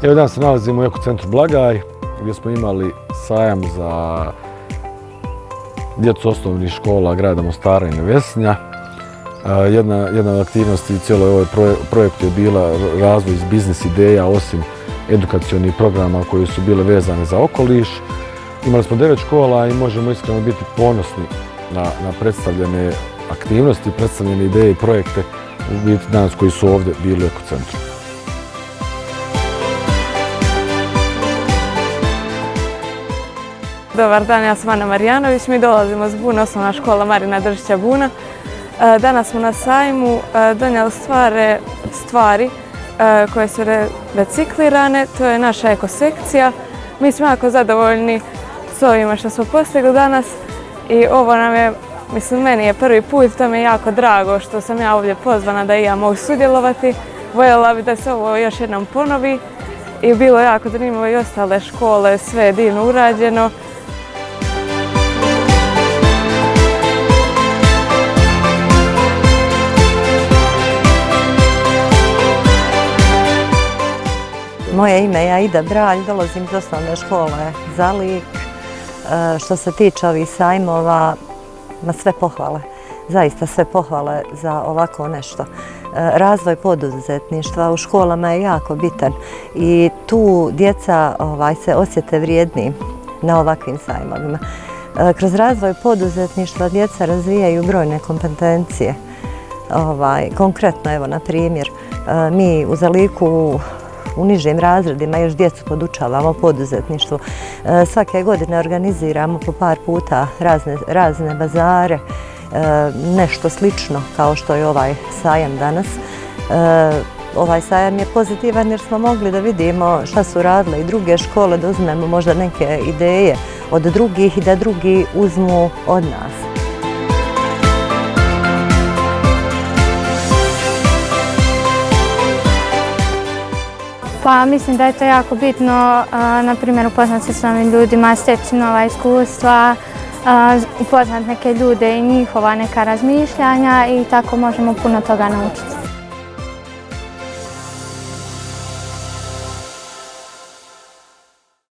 Evo danas se nalazimo u ekocentru Blagaj gdje smo imali sajam za djecu osnovnih škola grada Mostara i Nevesnja. Jedna od aktivnosti cijeloj ovoj projektu je bila razvoj iz biznis ideja osim edukacionih programa koji su bile vezane za okoliš. Imali smo 9 škola i možemo iskreno biti ponosni na predstavljene aktivnosti, predstavljene ideje i projekte u biti danas koji su ovdje bili u ekocentru. Dobar dan, ja sam Ana Marijanović, mi dolazimo iz Buna, osnovna škola Marina Držića Buna. Danas smo na sajmu donijeli stvari koje su reciklirane, to je naša ekosekcija. Mi smo jako zadovoljni s ovima što smo postigli danas i ovo nam je, mislim, meni je prvi put, to mi je jako drago što sam ja ovdje pozvana da i ja mogu sudjelovati. Voljela bi da se ovo još jednom ponovi i bilo je jako zanimljivo i ostale škole, sve je divno urađeno. Moje ime je Aida Bralj, dolazim iz osnovne škole Zalik. Što se tiče ovih sajmova, sve pohvale, zaista sve pohvale za ovako nešto. Razvoj poduzetništva u školama je jako bitan i tu djeca se osjete vrijednim na ovakvim sajmovima. Kroz razvoj poduzetništva djeca razvijaju brojne kompetencije. Konkretno, evo na primjer, mi u Zaliku u nižim razredima još djecu podučavamo poduzetništvu. Svake godine organiziramo po par puta razne bazare, nešto slično kao što je ovaj sajam danas. Ovaj sajam je pozitivan jer smo mogli da vidimo šta su radile i druge škole, da uzmemo možda neke ideje od drugih i da drugi uzmu od nas. Pa mislim da je to jako bitno, na primjer upoznati se s novim ljudima, steći nova iskustva, upoznati neke ljude i njihova neka razmišljanja i tako možemo puno toga naučiti.